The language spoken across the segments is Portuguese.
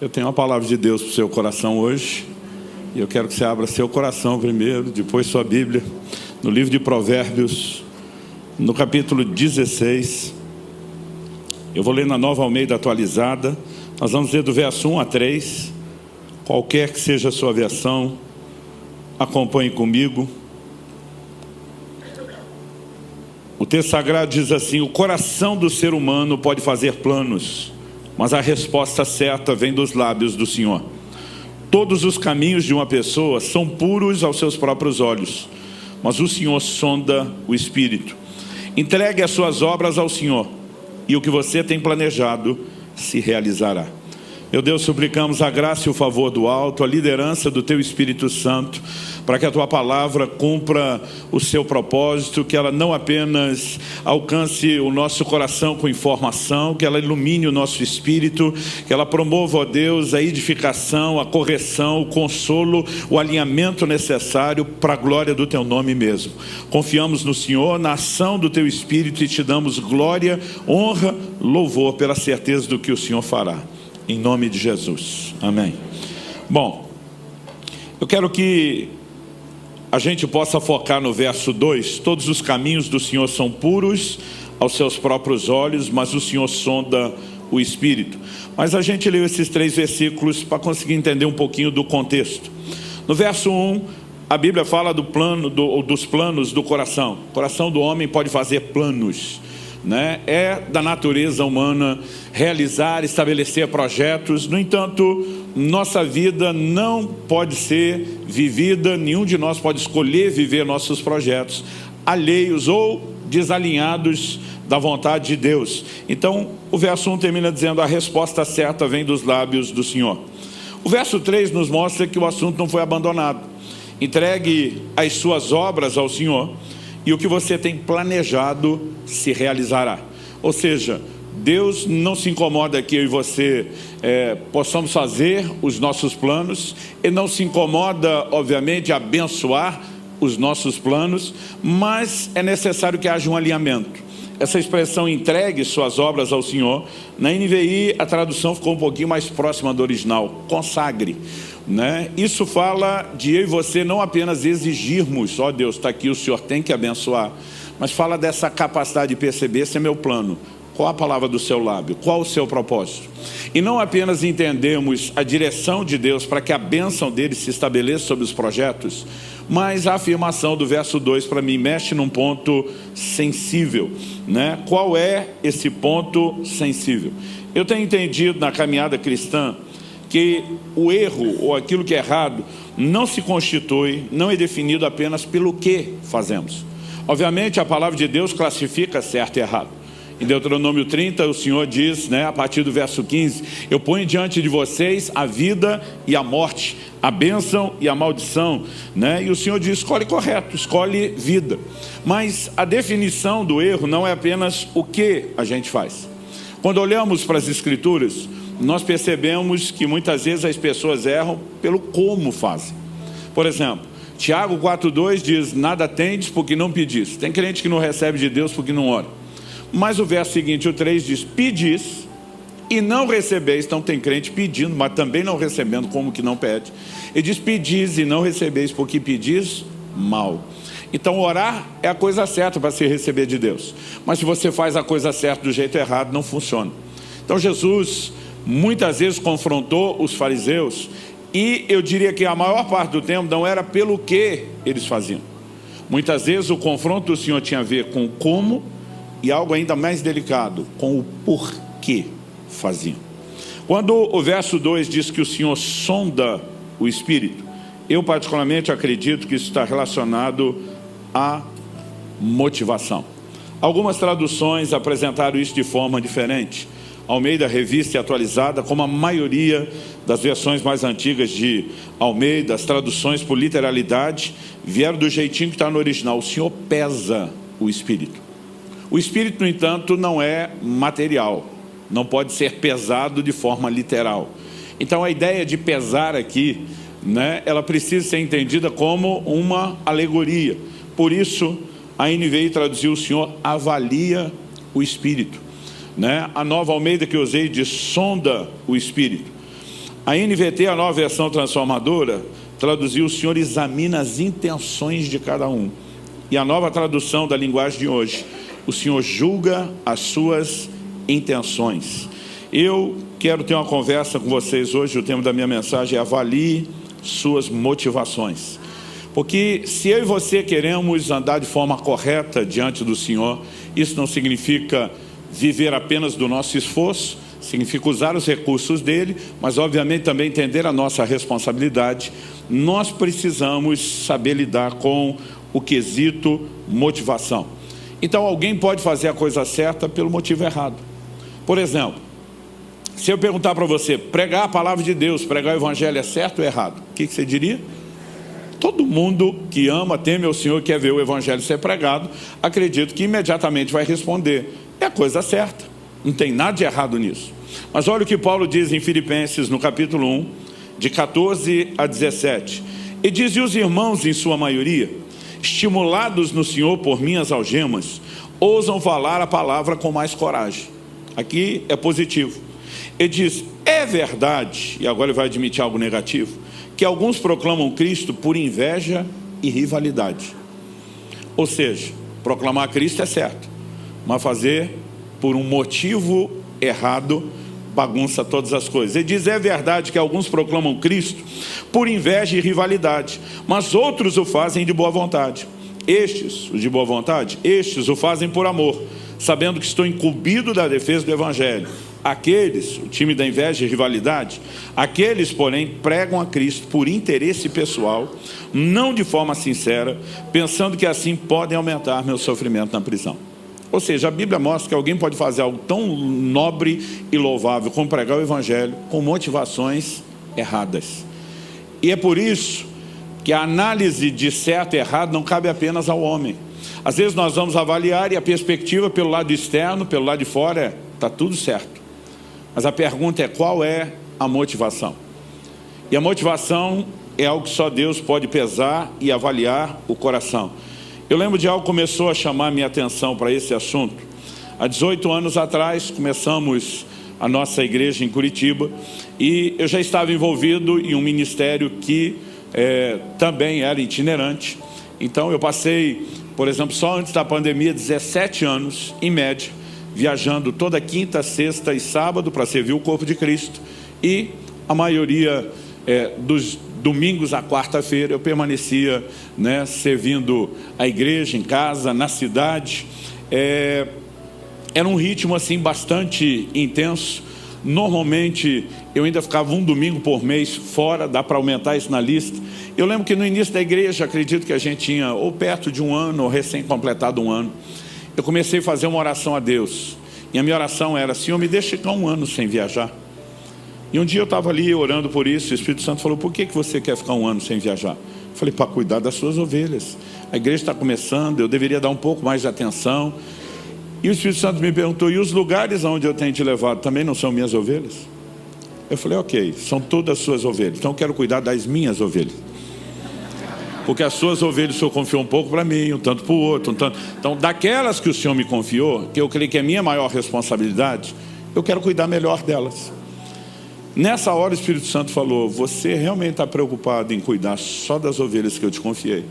Eu tenho uma palavra de Deus para o seu coração hoje. E eu quero que você abra seu coração primeiro, depois sua Bíblia, no livro de Provérbios, no capítulo 16. Eu vou ler na Nova Almeida atualizada. Nós vamos ler do verso 1 a 3. Qualquer que seja a sua versão, acompanhe comigo. O texto sagrado diz assim: o coração do ser humano pode fazer planos, mas a resposta certa vem dos lábios do Senhor. Todos os caminhos de uma pessoa são puros aos seus próprios olhos, mas o Senhor sonda o espírito. Entregue as suas obras ao Senhor, e o que você tem planejado se realizará. Meu Deus, suplicamos a graça e o favor do alto, a liderança do Teu Espírito Santo, para que a Tua palavra cumpra o seu propósito, que ela não apenas alcance o nosso coração com informação, que ela ilumine o nosso espírito, que ela promova, ó Deus, a edificação, a correção, o consolo, o alinhamento necessário para a glória do Teu nome mesmo. Confiamos no Senhor, na ação do Teu Espírito, e Te damos glória, honra, louvor pela certeza do que o Senhor fará. Em nome de Jesus. Amém. Bom, eu quero que a gente possa focar no verso 2. Todos os caminhos do Senhor são puros aos seus próprios olhos, mas o Senhor sonda o espírito. Mas a gente leu esses 3 versículos para conseguir entender um pouquinho do contexto. No verso 1, a Bíblia fala dos planos do coração. O coração do homem pode fazer planos, né? É da natureza humana realizar, estabelecer projetos. No entanto, nossa vida não pode ser vivida, nenhum de nós pode escolher viver nossos projetos alheios ou desalinhados da vontade de Deus. Então, o verso 1 termina dizendo: a resposta certa vem dos lábios do Senhor. O verso 3 nos mostra que o assunto não foi abandonado. Entregue as suas obras ao Senhor, e o que você tem planejado se realizará. Ou seja, Deus não se incomoda que eu e você possamos fazer os nossos planos. Ele não se incomoda, obviamente, abençoar os nossos planos, mas é necessário que haja um alinhamento. Essa expressão entregue suas obras ao Senhor, na NVI a tradução ficou um pouquinho mais próxima do original, consagre, né? Isso fala de eu e você não apenas exigirmos, ó Deus, está aqui, o Senhor tem que abençoar, mas fala dessa capacidade de perceber: esse é meu plano, qual a palavra do seu lábio, qual o seu propósito. E não apenas entendemos a direção de Deus para que a bênção dele se estabeleça sobre os projetos, mas a afirmação do verso 2 para mim mexe num ponto sensível, né? Qual é esse ponto sensível? Eu tenho entendido na caminhada cristã que o erro ou aquilo que é errado não se constitui, não é definido apenas pelo que fazemos. Obviamente a palavra de Deus classifica certo e errado. Em Deuteronômio 30 o Senhor diz, né, a partir do verso 15: eu ponho diante de vocês a vida e a morte, a bênção e a maldição, né? E o Senhor diz: escolhe correto, escolhe vida. Mas a definição do erro não é apenas o que a gente faz. Quando olhamos para as Escrituras, nós percebemos que muitas vezes as pessoas erram pelo como fazem. Por exemplo, Tiago 4,2 diz: nada tendes porque não pedis. Tem crente que não recebe de Deus porque não ora. Mas o verso seguinte, o 3, diz: pedis e não recebeis. Então tem crente pedindo, mas também não recebendo, como que não pede. Ele diz: pedis e não recebeis porque pedis mal. Então orar é a coisa certa para se receber de Deus. Mas se você faz a coisa certa do jeito errado, não funciona. Então Jesus muitas vezes confrontou os fariseus, e eu diria que a maior parte do tempo não era pelo que eles faziam. Muitas vezes o confronto do Senhor tinha a ver com como, e algo ainda mais delicado, com o porquê faziam. Quando o verso 2 diz que o Senhor sonda o espírito, eu particularmente acredito que isso está relacionado à motivação. Algumas traduções apresentaram isso de forma diferente. Almeida, revista e atualizada, como a maioria das versões mais antigas de Almeida, as traduções por literalidade vieram do jeitinho que está no original: o Senhor pesa o espírito. O espírito, no entanto, não é material, não pode ser pesado de forma literal. Então a ideia de pesar aqui, né, ela precisa ser entendida como uma alegoria. Por isso a NVI traduziu: o Senhor avalia o espírito, né? A Nova Almeida que eu usei diz: sonda o espírito. A NVT, a nova versão transformadora, traduziu: o Senhor examina as intenções de cada um. E a nova tradução da linguagem de hoje: o Senhor julga as suas intenções. Eu quero ter uma conversa com vocês hoje. O tema da minha mensagem é: avalie suas motivações. Porque se eu e você queremos andar de forma correta diante do Senhor, isso não significa viver apenas do nosso esforço, significa usar os recursos dele, mas obviamente também entender a nossa responsabilidade. Nós precisamos saber lidar com o quesito motivação. Então alguém pode fazer a coisa certa pelo motivo errado. Por exemplo, se eu perguntar para você: pregar a palavra de Deus, pregar o evangelho é certo ou errado? O que você diria? Todo mundo que ama, teme ao Senhor, quer ver o evangelho ser pregado, acredito que imediatamente vai responder: é a coisa certa, não tem nada de errado nisso. Mas olha o que Paulo diz em Filipenses, no capítulo 1, de 14 a 17. E diz: e os irmãos, em sua maioria, estimulados no Senhor por minhas algemas, ousam falar a palavra com mais coragem. Aqui é positivo. Ele diz: é verdade, e agora ele vai admitir algo negativo, que alguns proclamam Cristo por inveja e rivalidade. Ou seja, proclamar Cristo é certo, mas fazer por um motivo errado bagunça todas as coisas. Ele diz: é verdade que alguns proclamam Cristo por inveja e rivalidade, mas outros o fazem de boa vontade. Estes, os de boa vontade, estes o fazem por amor, sabendo que estou incumbido da defesa do evangelho. Aqueles, o time da inveja e rivalidade, aqueles, porém, pregam a Cristo por interesse pessoal, não de forma sincera, pensando que assim podem aumentar meu sofrimento na prisão. Ou seja, a Bíblia mostra que alguém pode fazer algo tão nobre e louvável como pregar o evangelho com motivações erradas. E é por isso que a análise de certo e errado não cabe apenas ao homem. Às vezes nós vamos avaliar e a perspectiva pelo lado externo, pelo lado de fora, está tudo certo. Mas a pergunta é: qual é a motivação? E a motivação é algo que só Deus pode pesar e avaliar o coração. Eu lembro de algo que começou a chamar minha atenção para esse assunto. Há 18 anos atrás, começamos a nossa igreja em Curitiba, e eu já estava envolvido em um ministério que também era itinerante. Então eu passei, por exemplo, só antes da pandemia, 17 anos, em média, viajando toda quinta, sexta e sábado para servir o corpo de Cristo. E a maioria dos domingos à quarta-feira eu permanecia, servindo a igreja, em casa, na cidade. Era um ritmo assim bastante intenso. Normalmente eu ainda ficava um domingo por mês fora, dá para aumentar isso na lista. Eu lembro que no início da igreja, acredito que a gente tinha ou perto de um ano, ou recém-completado um ano, eu comecei a fazer uma oração a Deus. E a minha oração era: Senhor, me deixa ficar um ano sem viajar. E um dia eu estava ali orando por isso, e o Espírito Santo falou: por que você quer ficar um ano sem viajar? Eu falei: para cuidar das suas ovelhas. A igreja está começando, eu deveria dar um pouco mais de atenção. E o Espírito Santo me perguntou: e os lugares onde eu tenho te levado também não são minhas ovelhas? Eu falei: ok, são todas as suas ovelhas, então eu quero cuidar das minhas ovelhas. Porque as suas ovelhas o Senhor confiou um pouco para mim, um tanto para o outro, um tanto. Então, daquelas que o Senhor me confiou, que eu creio que é a minha maior responsabilidade, eu quero cuidar melhor delas. Nessa hora o Espírito Santo falou: você realmente está preocupado em cuidar só das ovelhas que eu te confiei?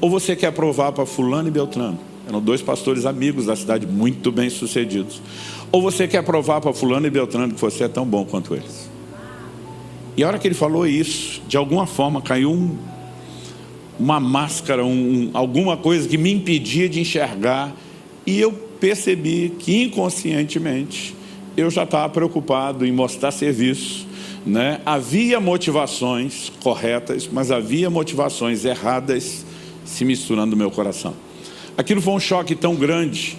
Ou você quer provar para fulano e beltrano? Eram dois pastores amigos da cidade, muito bem sucedidos. Ou você quer provar para fulano e beltrano que você é tão bom quanto eles? E a hora que ele falou isso, de alguma forma caiu uma máscara, alguma coisa que me impedia de enxergar. E eu percebi que inconscientemente eu já estava preocupado em mostrar serviço, Havia motivações corretas, mas havia motivações erradas se misturando no meu coração. Aquilo foi um choque tão grande,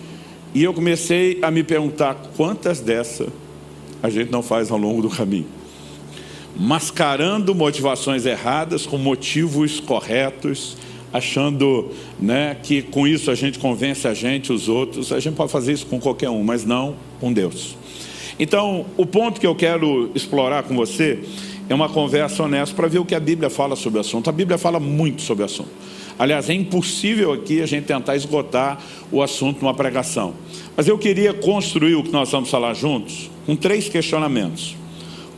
e eu comecei a me perguntar: quantas dessas a gente não faz ao longo do caminho? Mascarando motivações erradas com motivos corretos, achando que com isso a gente convence a gente, os outros. A gente pode fazer isso com qualquer um, mas não com Deus. Então, o ponto que eu quero explorar com você é uma conversa honesta para ver o que a Bíblia fala sobre o assunto. A Bíblia fala muito sobre o assunto. Aliás, é impossível aqui a gente tentar esgotar o assunto numa pregação. Mas eu queria construir o que nós vamos falar juntos com 3 questionamentos.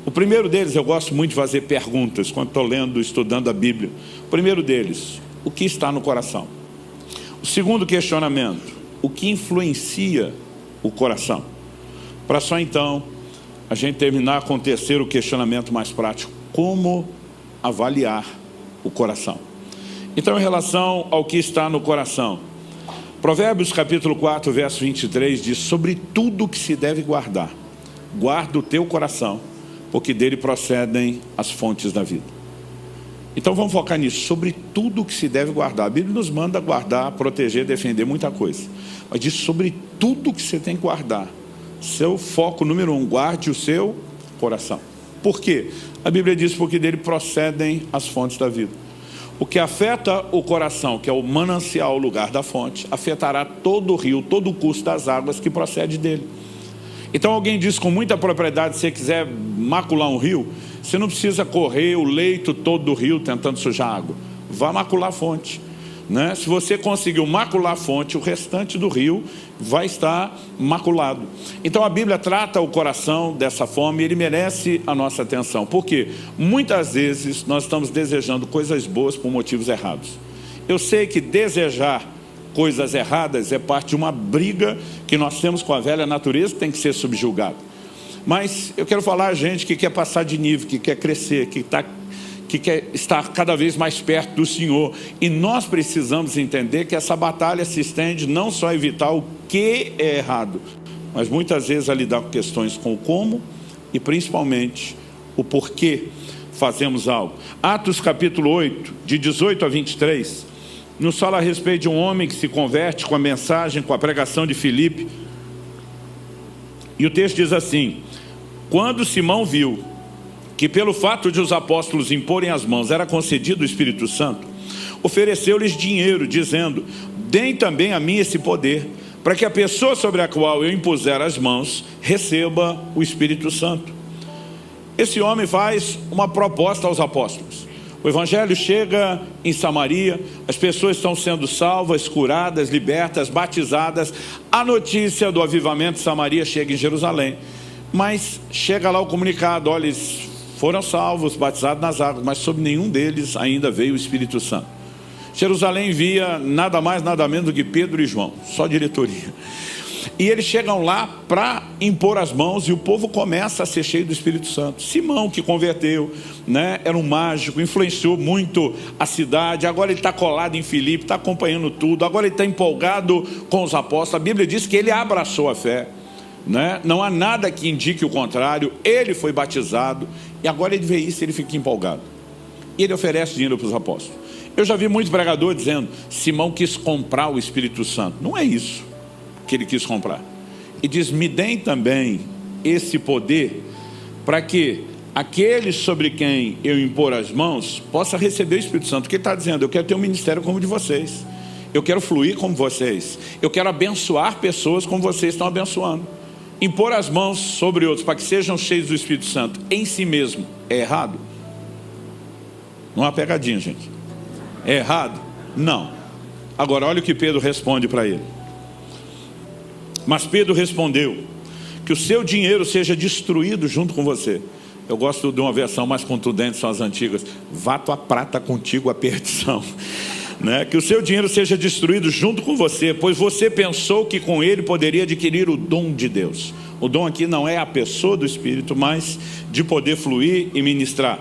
O primeiro deles, eu gosto muito de fazer perguntas quando estou lendo, estudando a Bíblia. O primeiro deles, o que está no coração? O segundo questionamento, o que influencia o coração? Para só então a gente terminar com o terceiro questionamento mais prático, como avaliar o coração? Então, em relação ao que está no coração, Provérbios capítulo 4, verso 23 diz: sobre tudo que se deve guardar, guarda o teu coração, porque dele procedem as fontes da vida. Então vamos focar nisso, sobre tudo que se deve guardar. A Bíblia nos manda guardar, proteger, defender muita coisa, mas diz sobre tudo que você tem que guardar. Seu foco número 1, guarde o seu coração. Por quê? A Bíblia diz: porque dele procedem as fontes da vida. O que afeta o coração, que é o manancial, o lugar da fonte, afetará todo o rio, todo o curso das águas que procede dele. Então alguém diz com muita propriedade: se você quiser macular um rio, você não precisa correr o leito todo do rio tentando sujar água. Vá macular a fonte, né? Se você conseguiu macular a fonte, o restante do rio vai estar maculado. Então a Bíblia trata o coração dessa forma e ele merece a nossa atenção. Porque muitas vezes nós estamos desejando coisas boas por motivos errados. Eu sei que desejar coisas erradas é parte de uma briga que nós temos com a velha natureza, que tem que ser subjugada. Mas eu quero falar a gente que quer passar de nível, que quer crescer, que quer estar cada vez mais perto do Senhor. E nós precisamos entender que essa batalha se estende não só a evitar o que é errado, mas muitas vezes a lidar com questões com o como e principalmente o porquê fazemos algo. Atos capítulo 8, de 18 a 23, nos fala a respeito de um homem que se converte com a mensagem, com a pregação de Filipe. E o texto diz assim: quando Simão viu que pelo fato de os apóstolos imporem as mãos era concedido o Espírito Santo, ofereceu-lhes dinheiro, dizendo: deem também a mim esse poder, para que a pessoa sobre a qual eu impuser as mãos receba o Espírito Santo. Esse homem faz uma proposta aos apóstolos. O evangelho chega em Samaria, as pessoas estão sendo salvas, curadas, libertas, batizadas. A notícia do avivamento de Samaria chega em Jerusalém, mas chega lá o comunicado: olha, eles foram salvos, batizados nas águas, mas sobre nenhum deles ainda veio o Espírito Santo. Jerusalém envia nada mais, nada menos do que Pedro e João, só diretoria. E eles chegam lá para impor as mãos e o povo começa a ser cheio do Espírito Santo. Simão, que converteu, né, era um mágico, influenciou muito a cidade. Agora ele está colado em Filipe, está acompanhando tudo. Agora ele está empolgado com os apóstolos. A Bíblia diz que ele abraçou a fé, né? Não há nada que indique o contrário. Ele foi batizado e agora ele vê isso e ele fica empolgado. E ele oferece dinheiro para os apóstolos. Eu já vi muito pregador dizendo: Simão quis comprar o Espírito Santo. Não é isso que ele quis comprar. E diz: me deem também esse poder, para que aqueles sobre quem eu impor as mãos possa receber o Espírito Santo. O que ele está dizendo? Eu quero ter um ministério como o de vocês, eu quero fluir como vocês, eu quero abençoar pessoas como vocês estão abençoando. Impor as mãos sobre outros para que sejam cheios do Espírito Santo em si mesmo é errado? Não há pegadinha, gente. É errado? Não. Agora olha o que Pedro responde para ele. Mas Pedro respondeu: que o seu dinheiro seja destruído junto com você. Eu gosto de uma versão mais contundente, são as antigas: vá tua prata contigo a perdição. Né? Que o seu dinheiro seja destruído junto com você, pois você pensou que com ele poderia adquirir o dom de Deus. O dom aqui não é a pessoa do Espírito, mas de poder fluir e ministrar.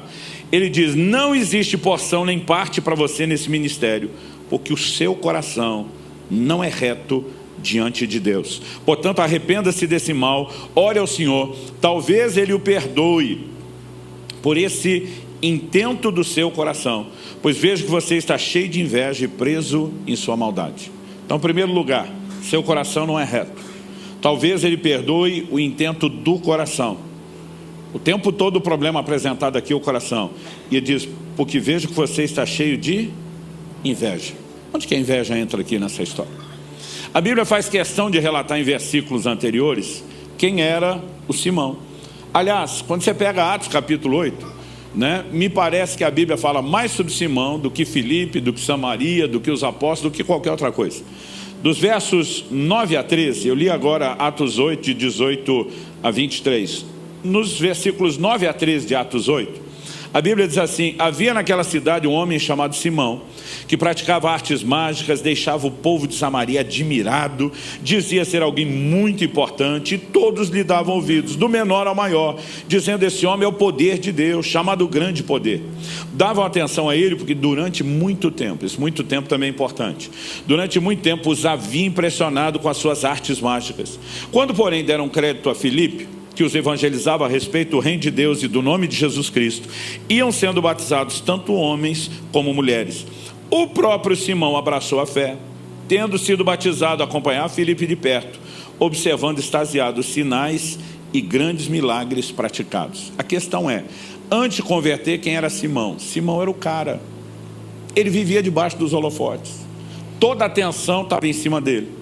Ele diz: não existe porção nem parte para você nesse ministério, porque o seu coração não é reto diante de Deus. Portanto, arrependa-se desse mal, ore ao Senhor, talvez Ele o perdoe por esse intento do seu coração, pois vejo que você está cheio de inveja e preso em sua maldade. Então, em primeiro lugar, seu coração não é reto. Talvez Ele perdoe o intento do coração. O tempo todo o problema apresentado aqui é o coração. E ele diz: porque vejo que você está cheio de inveja. Onde que a inveja entra aqui nessa história? A Bíblia faz questão de relatar em versículos anteriores quem era o Simão. Aliás, quando você pega Atos capítulo 8, né, me parece que a Bíblia fala mais sobre Simão do que Filipe, do que Samaria, do que os apóstolos, do que qualquer outra coisa. Dos versos 9 a 13, eu li agora Atos 8, de 18 a 23. nos versículos 9 a 13 de Atos 8, a Bíblia diz assim: havia naquela cidade um homem chamado Simão, que praticava artes mágicas, deixava o povo de Samaria admirado, dizia ser alguém muito importante, e todos lhe davam ouvidos, do menor ao maior, dizendo: esse homem é o poder de Deus, chamado grande poder. Davam atenção a ele porque durante muito tempo, esse muito tempo também é importante, durante muito tempo os havia impressionado com as suas artes mágicas. Quando, porém, deram crédito a Filipe, que os evangelizava a respeito do reino de Deus e do nome de Jesus Cristo, iam sendo batizados tanto homens como mulheres. O próprio Simão abraçou a fé, tendo sido batizado, acompanhava Filipe de perto, observando extasiados sinais e grandes milagres praticados. A questão é, antes de converter, quem era Simão? Simão era o cara. Ele vivia debaixo dos holofotes. Toda a atenção estava em cima dele.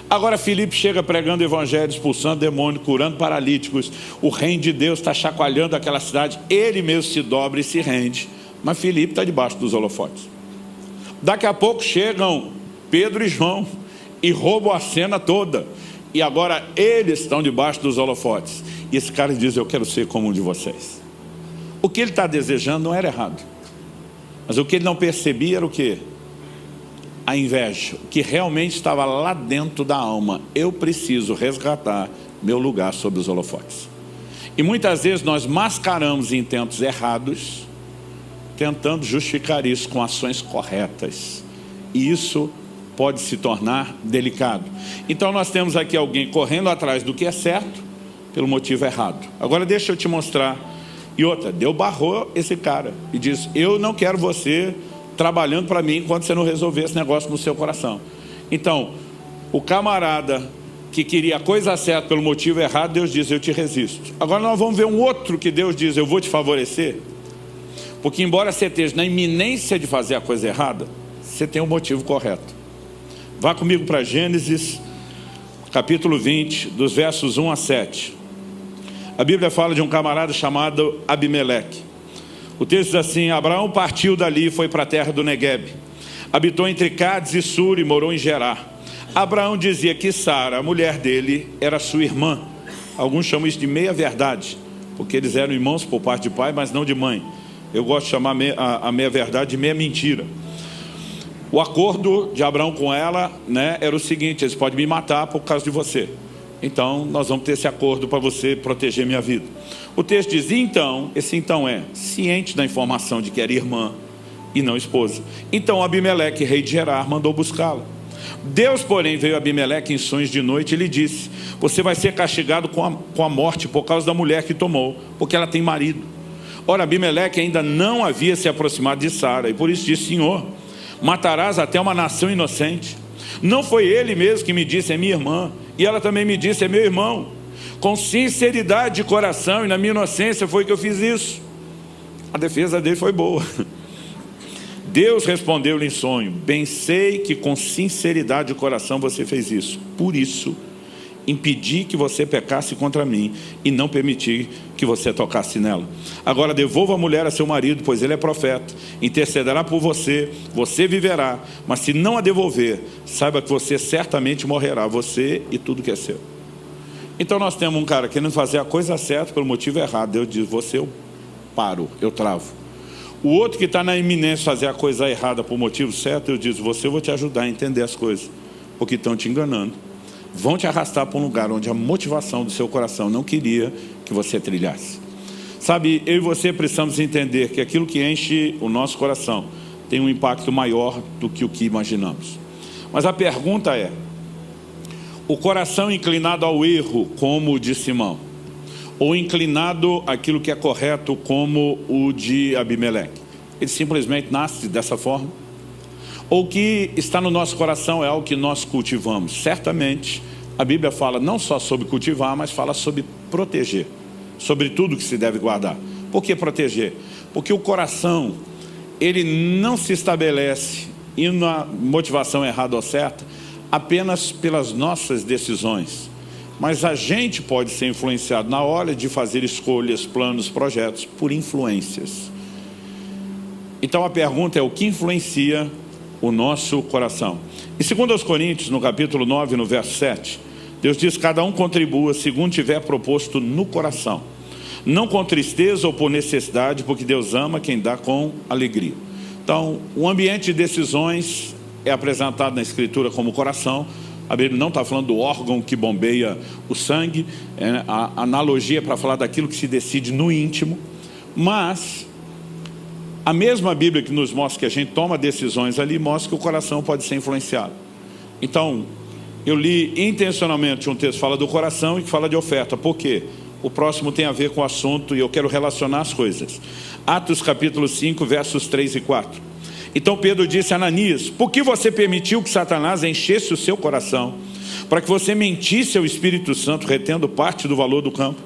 Agora Filipe chega pregando o evangelho, expulsando demônio, curando paralíticos. O reino de Deus está chacoalhando aquela cidade. Ele mesmo se dobra e se rende. Mas Filipe está debaixo dos holofotes. Daqui a pouco chegam Pedro e João e roubam a cena toda. E agora eles estão debaixo dos holofotes. E esse cara diz: eu quero ser como um de vocês. O que ele está desejando não era errado. Mas o que ele não percebia era o quê? A inveja, o que realmente estava lá dentro da alma. Eu preciso resgatar meu lugar sob os holofotes. E muitas vezes nós mascaramos intentos errados, tentando justificar isso com ações corretas. E isso pode se tornar delicado. Então nós temos aqui alguém correndo atrás do que é certo, pelo motivo errado. Agora deixa eu te mostrar. E outra, Deus barrou esse cara e diz: eu não quero você trabalhando para mim enquanto você não resolver esse negócio no seu coração. Então, o camarada que queria a coisa certa pelo motivo errado, Deus diz: eu te resisto. Agora nós vamos ver um outro que Deus diz: eu vou te favorecer. Porque embora você esteja na iminência de fazer a coisa errada, você tem o motivo correto. Vá comigo para Gênesis, capítulo 20, dos versos 1 a 7. A Bíblia fala de um camarada chamado Abimeleque. O texto diz assim: Abraão partiu dali e foi para a terra do Neguebe. Habitou entre Cádiz e Sur e morou em Gerar. Abraão dizia que Sara, a mulher dele, era sua irmã. Alguns chamam isso de meia-verdade, porque eles eram irmãos por parte de pai, mas não de mãe. Eu gosto de chamar a meia-verdade de meia-mentira. O acordo de Abraão com ela, era o seguinte: eles podem me matar por causa de você. Então nós vamos ter esse acordo para você proteger minha vida. O texto diz: então, esse então é ciente da informação de que era irmã e não esposa. Então Abimeleque, rei de Gerar, mandou buscá-la. Deus, porém, veio a Abimeleque em sonhos de noite e lhe disse: você vai ser castigado com a morte por causa da mulher que tomou, porque ela tem marido. Ora, Abimeleque ainda não havia se aproximado de Sara, e por isso disse: Senhor, matarás até uma nação inocente. Não foi ele mesmo que me disse: é minha irmã, e ela também me disse: é meu irmão. Com sinceridade de coração e na minha inocência foi que eu fiz isso. A defesa dele foi boa. Deus respondeu-lhe em sonho: bem sei que com sinceridade de coração você fez isso. Por isso, impedi que você pecasse contra mim e não permiti que você tocasse nela. Agora devolva a mulher a seu marido, pois ele é profeta. Intercederá por você, você viverá. Mas se não a devolver, saiba que você certamente morrerá, você e tudo que é seu. Então nós temos um cara querendo fazer a coisa certa pelo motivo errado. Deus diz: você eu paro, eu travo. O outro que está na iminência de fazer a coisa errada por motivo certo, eu digo: você eu vou te ajudar a entender as coisas, porque estão te enganando. Vão te arrastar para um lugar onde a motivação do seu coração não queria que você trilhasse. Sabe, eu e você precisamos entender que aquilo que enche o nosso coração tem um impacto maior do que o que imaginamos. Mas a pergunta é: o coração inclinado ao erro como o de Simão, ou inclinado àquilo que é correto como o de Abimeleque? Ele simplesmente nasce dessa forma? Ou o que está no nosso coração é algo que nós cultivamos? Certamente a Bíblia fala não só sobre cultivar, mas fala sobre proteger, sobre tudo que se deve guardar. Por que proteger? Porque o coração, ele não se estabelece indo na motivação errada ou certa apenas pelas nossas decisões, mas a gente pode ser influenciado na hora de fazer escolhas, planos, projetos por influências. Então a pergunta é: o que influencia o nosso coração? Em 2 Coríntios, no capítulo 9, no verso 7, Deus diz: cada um contribua segundo tiver proposto no coração, não com tristeza ou por necessidade, porque Deus ama quem dá com alegria. Então, o ambiente de decisões é apresentado na Escritura como coração. A Bíblia não está falando do órgão que bombeia o sangue, a analogia é para falar daquilo que se decide no íntimo, mas a mesma Bíblia que nos mostra que a gente toma decisões ali, mostra que o coração pode ser influenciado. Então, eu li intencionalmente um texto que fala do coração e que fala de oferta. Por quê? O próximo tem a ver com o assunto e eu quero relacionar as coisas. Atos capítulo 5, versos 3 e 4. Então Pedro disse a Ananias: por que você permitiu que Satanás enchesse o seu coração, para que você mentisse ao Espírito Santo, retendo parte do valor do campo?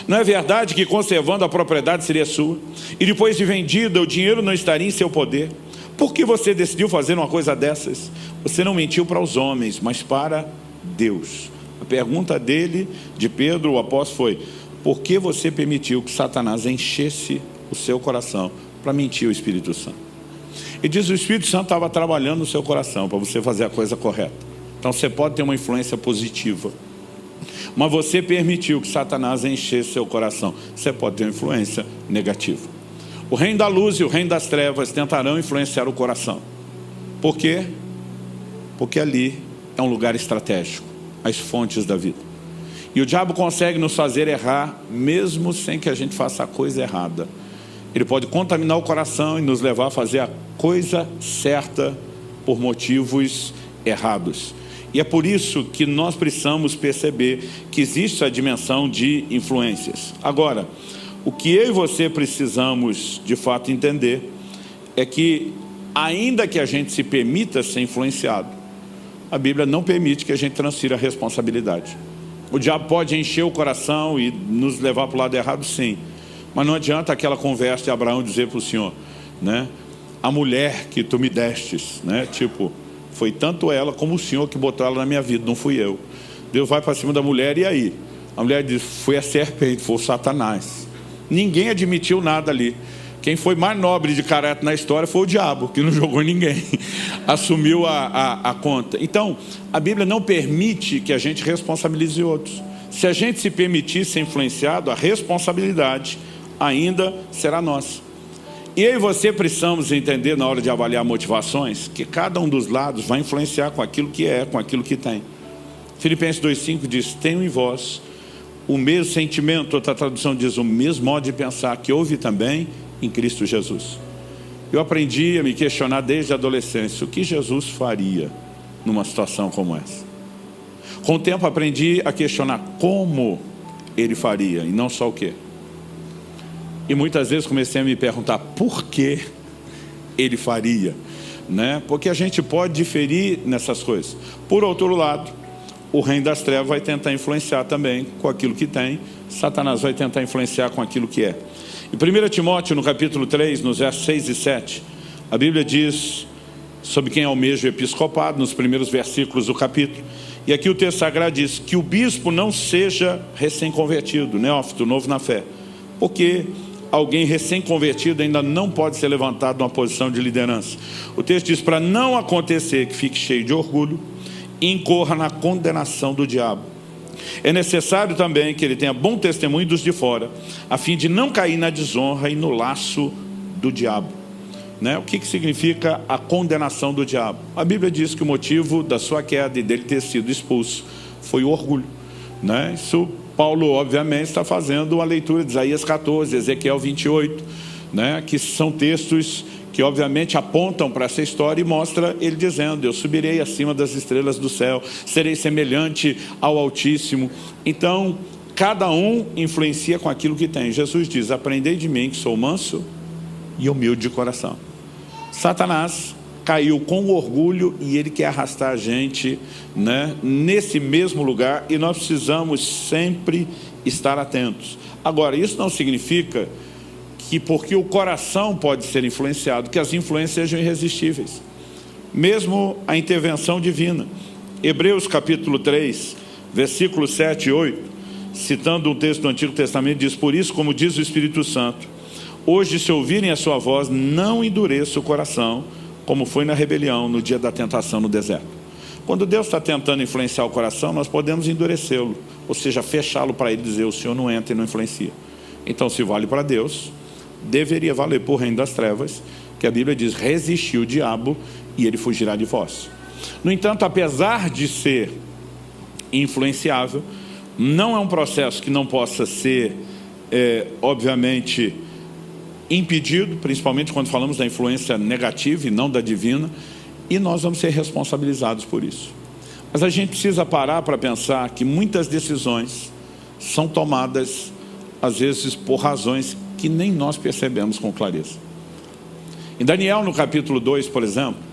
Não é verdade que conservando a propriedade seria sua, e depois de vendida o dinheiro não estaria em seu poder? Por que você decidiu fazer uma coisa dessas? Você não mentiu para os homens, mas para Deus. A pergunta dele, de Pedro, o apóstolo, foi: por que você permitiu que Satanás enchesse o seu coração para mentir ao Espírito Santo? E diz: o Espírito Santo estava trabalhando no seu coração para você fazer a coisa correta. Então você pode ter uma influência positiva, mas você permitiu que Satanás enchesse seu coração, você pode ter uma influência negativa. O reino da luz e o reino das trevas tentarão influenciar o coração. Por quê? Porque ali é um lugar estratégico, as fontes da vida. E o diabo consegue nos fazer errar, mesmo sem que a gente faça a coisa errada. Ele pode contaminar o coração e nos levar a fazer a coisa certa por motivos errados. E é por isso que nós precisamos perceber que existe a dimensão de influências. Agora, o que eu e você precisamos de fato entender é que, ainda que a gente se permita ser influenciado, a Bíblia não permite que a gente transfira a responsabilidade. O diabo pode encher o coração e nos levar para o lado errado, sim. Mas não adianta aquela conversa de Abraão dizer para o Senhor, né? A mulher que tu me destes, né? Tipo, foi tanto ela como o Senhor que botou ela na minha vida, não fui eu. Deus vai para cima da mulher, e aí? A mulher diz: foi a serpente, foi o Satanás. Ninguém admitiu nada ali. Quem foi mais nobre de caráter na história foi o diabo, que não jogou ninguém, assumiu a conta. Então, a Bíblia não permite que a gente responsabilize outros. Se a gente se permitir ser influenciado, a responsabilidade ainda será nossa. E eu e você precisamos entender, na hora de avaliar motivações, que cada um dos lados vai influenciar com aquilo que é, com aquilo que tem. Filipenses 2,5 diz: tenham em vós o mesmo sentimento, outra tradução diz o mesmo modo de pensar que houve também em Cristo Jesus. Eu aprendi a me questionar desde a adolescência: o que Jesus faria numa situação como essa? Com o tempo aprendi a questionar como ele faria, e não só o quê. E muitas vezes comecei a me perguntar por que ele faria, né? Porque a gente pode diferir nessas coisas. Por outro lado, o reino das trevas vai tentar influenciar também com aquilo que tem. Satanás vai tentar influenciar com aquilo que é. Em 1 Timóteo, no capítulo 3, nos versos 6 e 7, a Bíblia diz sobre quem almeja o episcopado, nos primeiros versículos do capítulo. E aqui o texto sagrado diz que o bispo não seja recém-convertido, neófito, novo na fé. Porque alguém recém-convertido ainda não pode ser levantado numa posição de liderança. O texto diz: para não acontecer que fique cheio de orgulho e incorra na condenação do diabo. É necessário também que ele tenha bom testemunho dos de fora, a fim de não cair na desonra e no laço do diabo. Né? O que significa a condenação do diabo? A Bíblia diz que o motivo da sua queda e dele ter sido expulso foi o orgulho. Né? Isso Paulo obviamente está fazendo uma leitura de Isaías 14, Ezequiel 28, né? Que são textos que obviamente apontam para essa história e mostra ele dizendo: eu subirei acima das estrelas do céu, serei semelhante ao Altíssimo. Então, cada um influencia com aquilo que tem. Jesus diz: aprendei de mim que sou manso e humilde de coração. Satanás caiu com orgulho e ele quer arrastar a gente, né, nesse mesmo lugar, e nós precisamos sempre estar atentos. Agora, isso não significa que porque o coração pode ser influenciado, que as influências sejam irresistíveis. Mesmo a intervenção divina. Hebreus capítulo 3, versículos 7 e 8, citando um texto do Antigo Testamento, diz: por isso, como diz o Espírito Santo, hoje, se ouvirem a sua voz, não endureça o coração, como foi na rebelião, no dia da tentação no deserto. Quando Deus está tentando influenciar o coração, nós podemos endurecê-lo, ou seja, fechá-lo para ele, dizer: o Senhor não entra e não influencia. Então, se vale para Deus, deveria valer para o reino das trevas, que a Bíblia diz, resistiu o diabo e ele fugirá de vós. No entanto, apesar de ser influenciável, não é um processo que não possa ser, obviamente, impedido, principalmente quando falamos da influência negativa e não da divina, e nós vamos ser responsabilizados por isso. Mas a gente precisa parar para pensar que muitas decisões são tomadas, às vezes, por razões que nem nós percebemos com clareza. Em Daniel, no capítulo 2, por exemplo,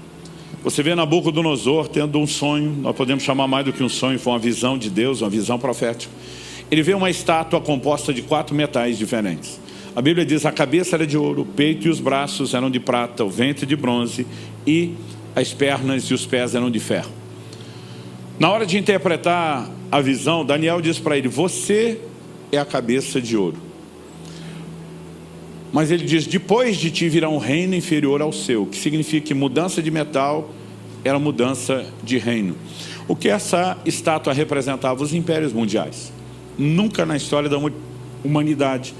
você vê Nabucodonosor tendo um sonho, nós podemos chamar mais do que um sonho, foi uma visão de Deus, uma visão profética. Ele vê uma estátua composta de 4 metais diferentes. A Bíblia diz, a cabeça era de ouro, o peito e os braços eram de prata, o ventre de bronze e as pernas e os pés eram de ferro. Na hora de interpretar a visão, Daniel diz para ele, você é a cabeça de ouro. Mas ele diz, depois de ti virá um reino inferior ao seu, que significa que mudança de metal era mudança de reino. O que essa estátua representava? Os impérios mundiais. Nunca na história da humanidade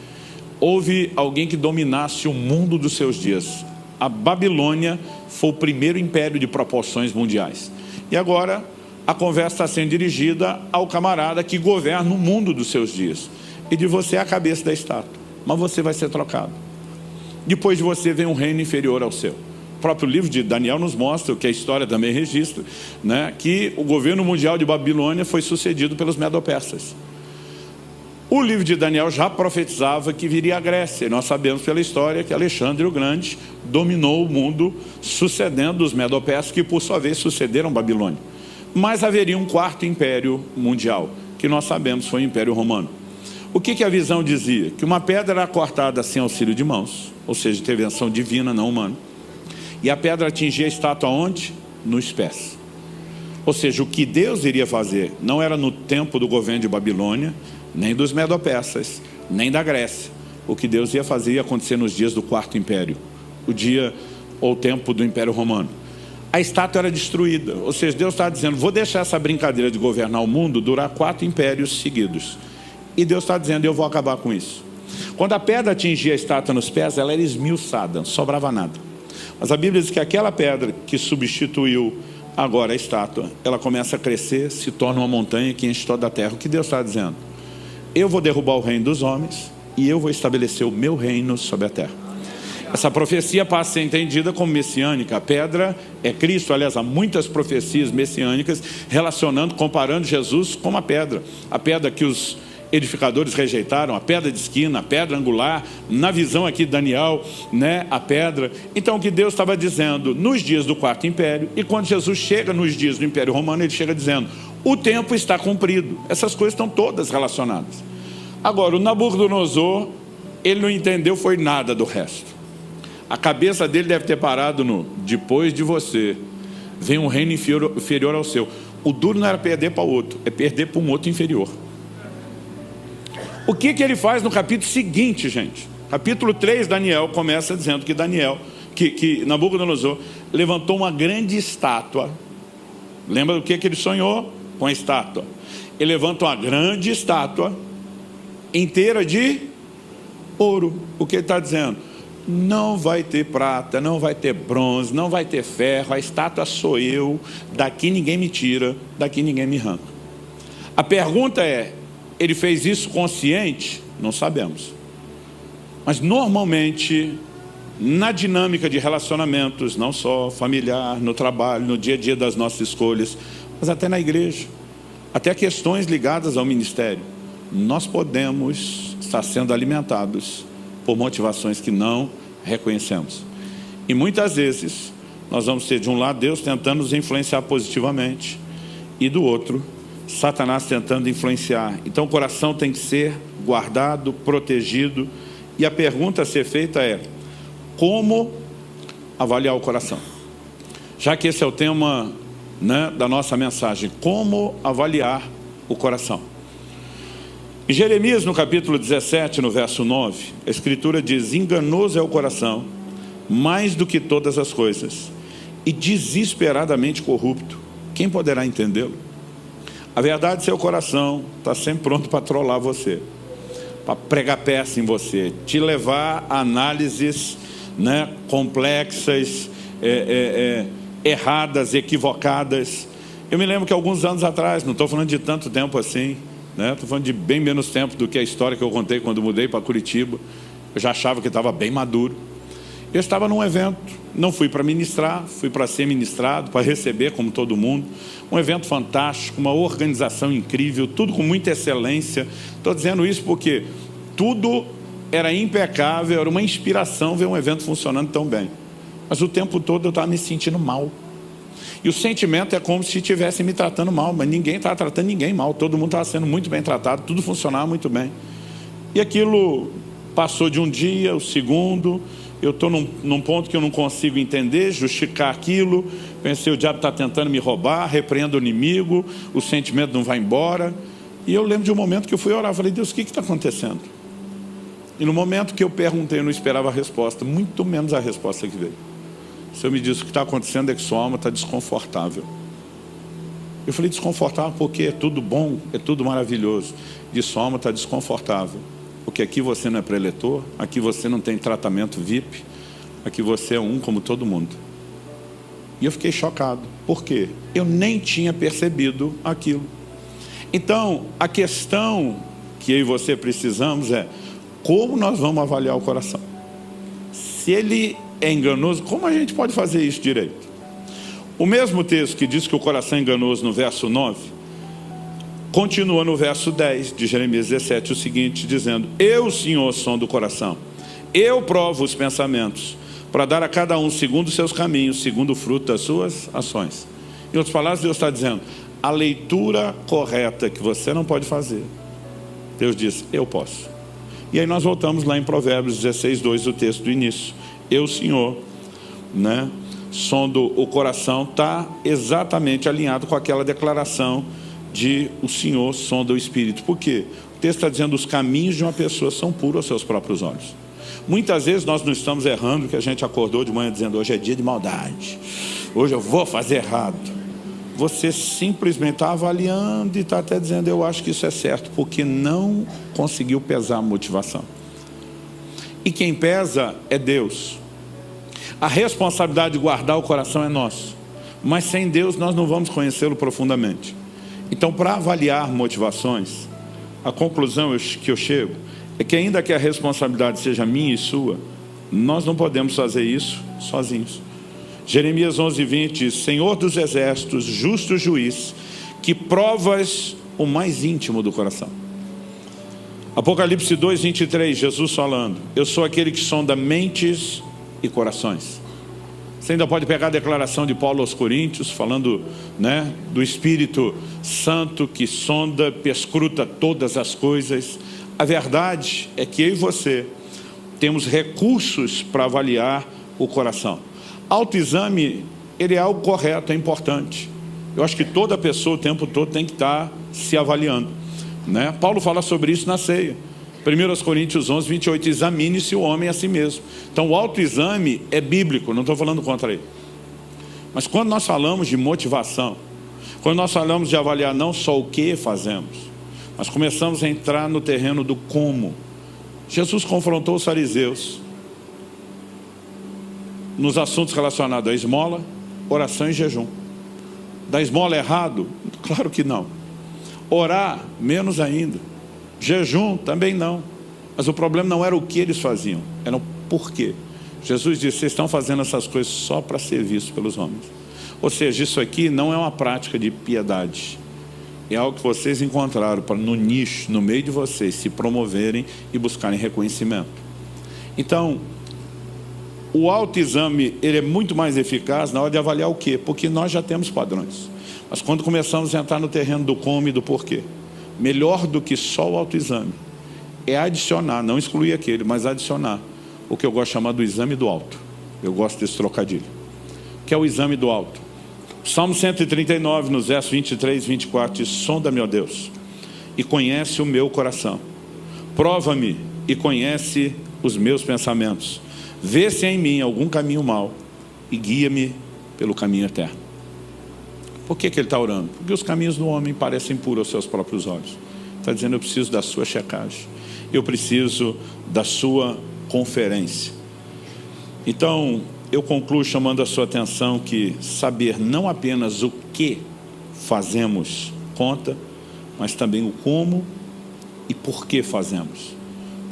houve alguém que dominasse o mundo dos seus dias. A Babilônia foi o primeiro império de proporções mundiais. E agora a conversa está sendo dirigida ao camarada que governa o mundo dos seus dias. E de você é a cabeça da estátua, mas você vai ser trocado. Depois de você vem um reino inferior ao seu. O próprio livro de Daniel nos mostra, o que a história também registra, né, que o governo mundial de Babilônia foi sucedido pelos Medo-Persas. O livro de Daniel já profetizava que viria a Grécia. E nós sabemos pela história que Alexandre o Grande dominou o mundo, sucedendo os Medo-Persas, que por sua vez sucederam Babilônia. Mas haveria um 4º império mundial, que nós sabemos foi o Império Romano. O que a visão dizia? Que uma pedra era cortada sem auxílio de mãos, ou seja, intervenção divina, não humana. E a pedra atingia a estátua onde? Nos pés. Ou seja, o que Deus iria fazer não era no tempo do governo de Babilônia, nem dos Medo-Persas, nem da Grécia. O que Deus ia fazer ia acontecer nos dias do 4º império, o dia ou tempo do Império Romano. A estátua era destruída, ou seja, Deus está dizendo, vou deixar essa brincadeira de governar o mundo durar 4 impérios seguidos. E Deus está dizendo, eu vou acabar com isso. Quando a pedra atingia a estátua nos pés, ela era esmiuçada, não sobrava nada. Mas a Bíblia diz que aquela pedra que substituiu agora a estátua, ela começa a crescer, se torna uma montanha que enche toda a terra. O que Deus está dizendo? Eu vou derrubar o reino dos homens e eu vou estabelecer o meu reino sobre a terra. Essa profecia passa a ser entendida como messiânica. A pedra é Cristo. Aliás, há muitas profecias messiânicas relacionando, comparando Jesus com a pedra. A pedra que os edificadores rejeitaram, a pedra de esquina, a pedra angular, na visão aqui de Daniel, né, a pedra. Então o que Deus estava dizendo nos dias do 4º império, e quando Jesus chega nos dias do Império Romano, ele chega dizendo, o tempo está cumprido. Essas coisas estão todas relacionadas. Agora, o Nabucodonosor, ele não entendeu foi nada do resto. A cabeça dele deve ter parado no, depois de você, vem um reino inferior ao seu. O duro não era perder para o outro, é perder para um outro inferior. O que ele faz no capítulo seguinte, gente? Capítulo 3, Daniel começa dizendo que Nabucodonosor levantou uma grande estátua. Lembra do que ele sonhou? Com a estátua. Ele levanta uma grande estátua inteira de ouro. O que ele está dizendo? Não vai ter prata, não vai ter bronze, não vai ter ferro. A estátua sou eu. Daqui ninguém me tira, daqui ninguém me arranca. A pergunta é, ele fez isso consciente? Não sabemos. Mas normalmente, na dinâmica de relacionamentos, não só familiar, no trabalho, no dia a dia das nossas escolhas, mas até na igreja, até questões ligadas ao ministério, nós podemos estar sendo alimentados por motivações que não reconhecemos. E muitas vezes, nós vamos ter de um lado Deus tentando nos influenciar positivamente, e do outro, Satanás tentando influenciar. Então o coração tem que ser guardado, protegido. E a pergunta a ser feita é, como avaliar o coração? Já que esse é o tema, né, da nossa mensagem, como avaliar o coração? Em Jeremias, no capítulo 17, no verso 9, a Escritura diz, enganoso é o coração, mais do que todas as coisas, e desesperadamente corrupto. Quem poderá entendê-lo? A verdade, seu coração está sempre pronto para trollar você. para pregar peça em você, te levar a análises, né, complexas, erradas, equivocadas. Eu me lembro que alguns anos atrás, não estou falando de tanto tempo assim, né, estou falando de bem menos tempo do que a história que eu contei quando mudei para Curitiba. Eu já achava que estava bem maduro. Eu estava num evento, não fui para ministrar, fui para ser ministrado, para receber como todo mundo. Um evento fantástico, uma organização incrível, tudo com muita excelência. Estou dizendo isso porque tudo era impecável, era uma inspiração ver um evento funcionando tão bem. Mas o tempo todo eu estava me sentindo mal. E o sentimento é como se estivesse me tratando mal, mas ninguém estava tratando ninguém mal. Todo mundo estava sendo muito bem tratado, tudo funcionava muito bem. E aquilo passou de um dia, o segundo. Eu estou num ponto que eu não consigo entender, justificar aquilo. Pensei, o diabo está tentando me roubar, repreendo o inimigo, o sentimento não vai embora. E eu lembro de um momento que eu fui orar, falei, Deus, o que está acontecendo? E no momento que eu perguntei, eu não esperava a resposta, muito menos a resposta que veio. O Senhor me disse, o que está acontecendo é que sua alma está desconfortável. Eu falei, desconfortável porque é tudo bom, é tudo maravilhoso. E sua alma está desconfortável. Porque aqui você não é preletor, aqui você não tem tratamento VIP, aqui você é um como todo mundo. E eu fiquei chocado. Por quê? Eu nem tinha percebido aquilo. Então, a questão que eu e você precisamos é como nós vamos avaliar o coração. Se ele é enganoso, como a gente pode fazer isso direito? O mesmo texto que diz que o coração é enganoso no verso 9, continua no verso 10 de Jeremias 17, o seguinte, dizendo, eu, Senhor, sondo o coração, eu provo os pensamentos, para dar a cada um segundo os seus caminhos, segundo o fruto das suas ações. Em outras palavras, Deus está dizendo, a leitura correta que você não pode fazer, Deus diz, eu posso. E aí nós voltamos lá em Provérbios 16, 2, o texto do início. Eu, Senhor, né, sondo o coração, está exatamente alinhado com aquela declaração de o Senhor sonda o Espírito. Por quê? O texto está dizendo, os caminhos de uma pessoa são puros aos seus próprios olhos. Muitas vezes nós não estamos errando, que a gente acordou de manhã dizendo, hoje é dia de maldade, hoje eu vou fazer errado. Você simplesmente está avaliando e está até dizendo, eu acho que isso é certo, porque não conseguiu pesar a motivação. E quem pesa é Deus. A responsabilidade de guardar o coração é nossa, mas sem Deus nós não vamos conhecê-lo profundamente. Então, para avaliar motivações, a conclusão que eu chego é que ainda que a responsabilidade seja minha e sua, nós não podemos fazer isso sozinhos. Jeremias 11:20 diz, Senhor dos exércitos, justo juiz, que provas o mais íntimo do coração. Apocalipse 2:23, Jesus falando, eu sou aquele que sonda mentes e corações. Você ainda pode pegar a declaração de Paulo aos Coríntios, falando, né, do Espírito Santo que sonda, perscruta todas as coisas. A verdade é que eu e você temos recursos para avaliar o coração. Autoexame, ele é algo correto, é importante. Eu acho que toda pessoa o tempo todo tem que estar se avaliando, né? Paulo fala sobre isso na ceia. 1 Coríntios 11:28, examine-se o homem a si mesmo. Então o autoexame é bíblico, não estou falando contra ele. Mas quando nós falamos de motivação, quando nós falamos de avaliar não só o que fazemos, mas começamos a entrar no terreno do como. Jesus confrontou os fariseus nos assuntos relacionados à esmola, oração e jejum. Da esmola errado? Claro que não. Orar, menos ainda. Jejum, também não. Mas o problema não era o que eles faziam, era o porquê. Jesus disse, vocês estão fazendo essas coisas só para ser vistos pelos homens. Ou seja, isso aqui não é uma prática de piedade. É algo que vocês encontraram para no nicho, no meio de vocês, se promoverem e buscarem reconhecimento. Então, o autoexame, ele é muito mais eficaz na hora de avaliar o quê? Porque nós já temos padrões. Mas quando começamos a entrar no terreno do como e do porquê, melhor do que só o autoexame é adicionar, não excluir aquele, mas adicionar o que eu gosto de chamar do exame do alto. Eu gosto desse trocadilho, que é o exame do alto. Salmo 139, nos versos 23 e 24, diz, sonda-me, ó Deus, e conhece o meu coração. Prova-me e conhece os meus pensamentos. Vê se há em mim algum caminho mau e guia-me pelo caminho eterno. Por que ele está orando? Porque os caminhos do homem parecem puros aos seus próprios olhos. Está dizendo, eu preciso da sua checagem. eu preciso da sua conferência. Então, eu concluo chamando a sua atenção que saber não apenas o que fazemos conta, mas também o como e por que fazemos.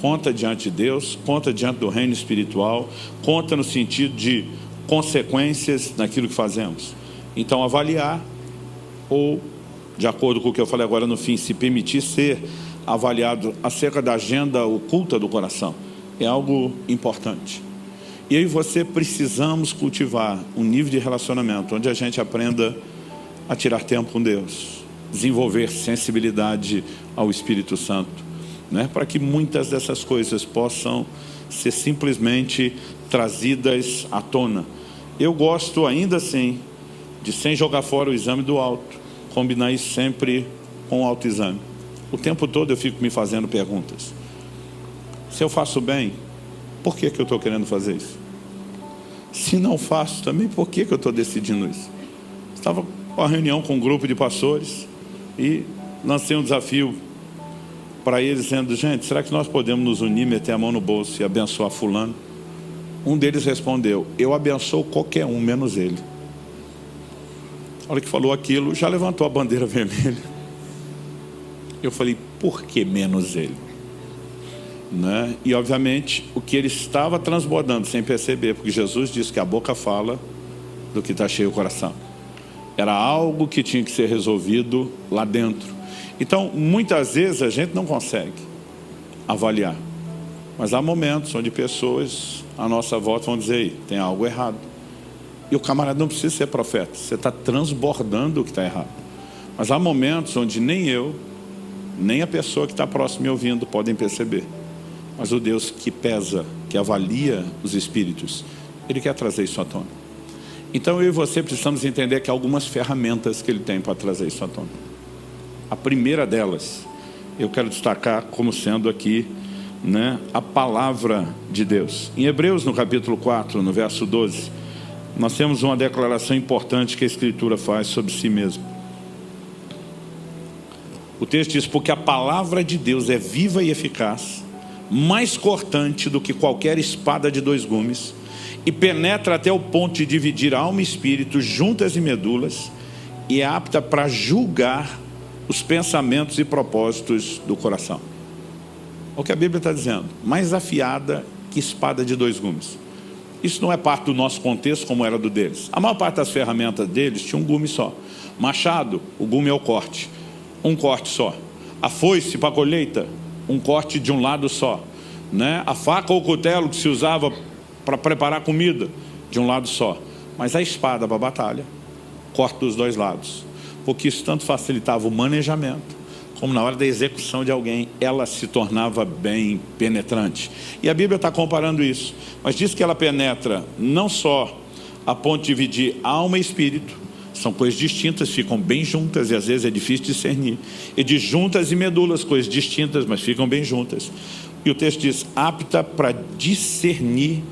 Conta diante de Deus, conta diante do reino espiritual, conta no sentido de consequências naquilo que fazemos. Então, avaliar, ou, de acordo com o que eu falei agora no fim, se permitir ser avaliado acerca da agenda oculta do coração, é algo importante. E eu e você precisamos cultivar um nível de relacionamento onde a gente aprenda a tirar tempo com Deus, desenvolver sensibilidade ao Espírito Santo, né? Para que muitas dessas coisas possam ser simplesmente trazidas à tona. Eu gosto ainda assim de, sem jogar fora o exame do auto, combinar isso sempre com o autoexame. O tempo todo eu fico me fazendo perguntas. Se eu faço bem, por que eu estou querendo fazer isso? Se não faço também, por que eu estou decidindo isso? Estava com uma reunião com um grupo de pastores e lancei um desafio para eles, dizendo: gente, será que nós podemos nos unir, meter a mão no bolso e abençoar fulano? Um deles respondeu: eu abençoo qualquer um, menos ele. A hora que falou aquilo, já levantou a bandeira vermelha. Eu falei: por que menos ele? Né? E obviamente o que ele estava transbordando sem perceber, porque Jesus disse que a boca fala do que está cheio o coração. Era algo que tinha que ser resolvido lá dentro. Então, muitas vezes a gente não consegue avaliar, mas há momentos onde pessoas à nossa volta vão dizer: aí, tem algo errado. E o camarada não precisa ser profeta, você está transbordando o que está errado. Mas há momentos onde nem eu, nem a pessoa que está próxima me ouvindo podem perceber. Mas o Deus que pesa, que avalia os espíritos, Ele quer trazer isso à tona. Então eu e você precisamos entender que há algumas ferramentas que Ele tem para trazer isso à tona. A primeira delas, eu quero destacar como sendo aqui, né, a palavra de Deus. Em Hebreus, no capítulo 4, no verso 12, nós temos uma declaração importante que a Escritura faz sobre si mesma. O texto diz: porque a palavra de Deus é viva e eficaz, mais cortante do que qualquer espada de 2 gumes, e penetra até o ponto de dividir alma e espírito, juntas e medulas, e é apta para julgar os pensamentos e propósitos do coração. É o que a Bíblia está dizendo: mais afiada que espada de 2 gumes. Isso não é parte do nosso contexto como era do deles. A maior parte das ferramentas deles tinha um gume só. Machado, o gume é o corte, um corte só. A foice para a colheita, um corte de um lado só, né? A faca ou o cutelo que se usava para preparar comida, de um lado só. Mas a espada para a batalha, corta dos 2 lados, porque isso tanto facilitava o manejamento, como na hora da execução de alguém, ela se tornava bem penetrante. E a Bíblia está comparando isso, mas diz que ela penetra não só a ponto de dividir alma e espírito, são coisas distintas, ficam bem juntas e às vezes é difícil discernir. E de juntas e medulas, coisas distintas, mas ficam bem juntas. E o texto diz: apta para discernir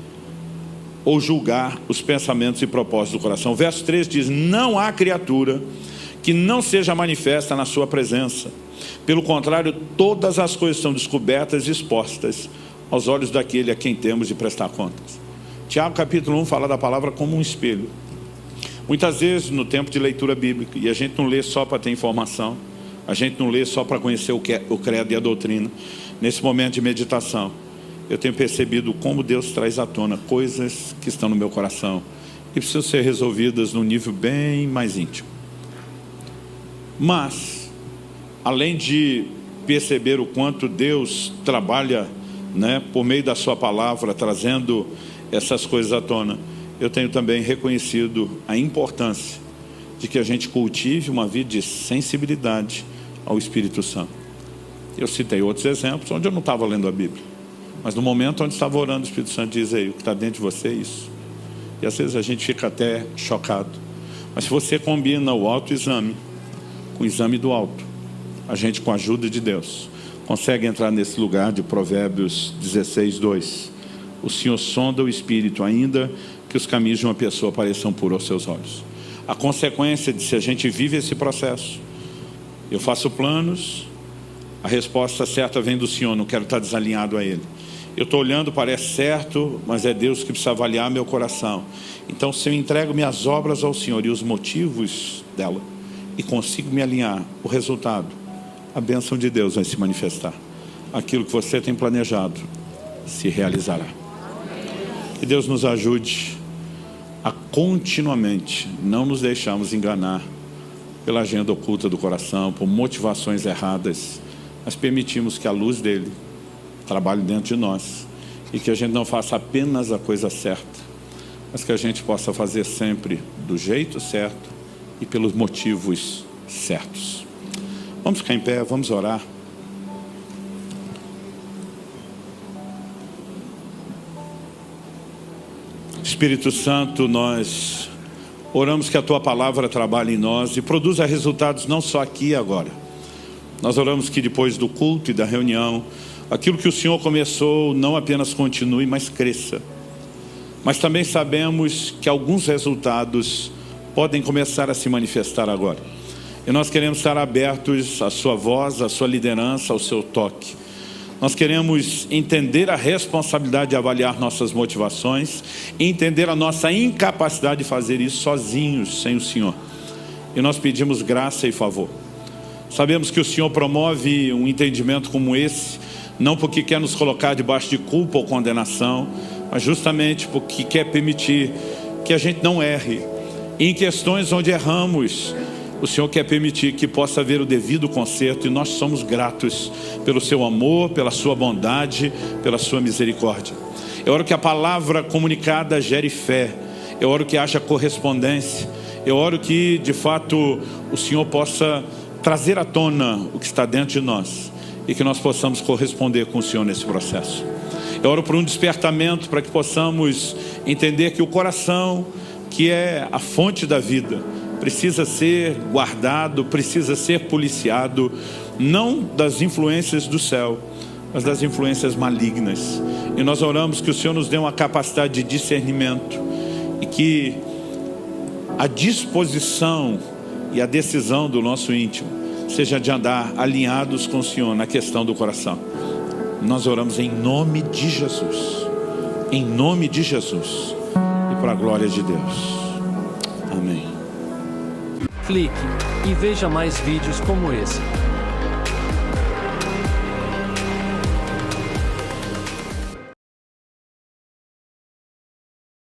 ou julgar os pensamentos e propósitos do coração. O verso 3 diz: não há criatura que não seja manifesta na sua presença. Pelo contrário, todas as coisas são descobertas e expostas aos olhos daquele a quem temos de prestar contas. Tiago capítulo 1 fala da palavra como um espelho. Muitas vezes no tempo de leitura bíblica, e a gente não lê só para ter informação, a gente não lê só para conhecer o credo e a doutrina. Nesse momento de meditação, eu tenho percebido como Deus traz à tona coisas que estão no meu coração e precisam ser resolvidas num nível bem mais íntimo. Mas, além de perceber o quanto Deus trabalha, né, por meio da sua palavra, trazendo essas coisas à tona, eu tenho também reconhecido a importância de que a gente cultive uma vida de sensibilidade ao Espírito Santo. Eu citei outros exemplos onde eu não estava lendo a Bíblia, mas no momento onde estava orando, o Espírito Santo diz: aí, o que está dentro de você é isso. E às vezes a gente fica até chocado. Mas se você combina o autoexame com o exame do alto, a gente, com a ajuda de Deus, consegue entrar nesse lugar de Provérbios 16, 2. O Senhor sonda o espírito, ainda que os caminhos de uma pessoa pareçam puros aos seus olhos. A consequência de, se a gente vive esse processo, eu faço planos, A resposta certa vem do Senhor, não quero estar desalinhado a Ele. Eu estou olhando, parece certo, mas é Deus que precisa avaliar meu coração. Então, se eu entrego minhas obras ao Senhor e os motivos dela, e consigo me alinhar, o resultado, a bênção de Deus vai se manifestar. Aquilo que você tem planejado se realizará. Que Deus nos ajude a continuamente não nos deixarmos enganar pela agenda oculta do coração, por motivações erradas, mas permitimos que a luz dele trabalhe dentro de nós e que a gente não faça apenas a coisa certa, mas que a gente possa fazer sempre do jeito certo e pelos motivos certos. Vamos ficar em pé, vamos orar. Espírito Santo, nós oramos que a Tua Palavra trabalhe em nós e produza resultados não só aqui e agora. Nós oramos que depois do culto e da reunião, aquilo que o Senhor começou não apenas continue, mas cresça. Mas também sabemos que alguns resultados podem começar a se manifestar agora. E nós queremos estar abertos à Sua voz, à Sua liderança, ao Seu toque. Nós queremos entender a responsabilidade de avaliar nossas motivações e entender a nossa incapacidade de fazer isso sozinhos, sem o Senhor. E nós pedimos graça e favor. Sabemos que o Senhor promove um entendimento como esse, não porque quer nos colocar debaixo de culpa ou condenação, mas justamente porque quer permitir que a gente não erre. E em questões onde erramos, o Senhor quer permitir que possa haver o devido conserto, e nós somos gratos pelo Seu amor, pela Sua bondade, pela Sua misericórdia. Eu oro que a palavra comunicada gere fé, eu oro que haja correspondência, eu oro que de fato o Senhor possa trazer à tona o que está dentro de nós e que nós possamos corresponder com o Senhor nesse processo. Eu oro por um despertamento para que possamos entender que o coração, que é a fonte da vida, precisa ser guardado, precisa ser policiado, não das influências do céu, mas das influências malignas. E nós oramos que o Senhor nos dê uma capacidade de discernimento e que a disposição e a decisão do nosso íntimo seja de andar alinhados com o Senhor na questão do coração. Nós oramos em nome de Jesus, em nome de Jesus e para a glória de Deus. Amém. Clique e veja mais vídeos como esse.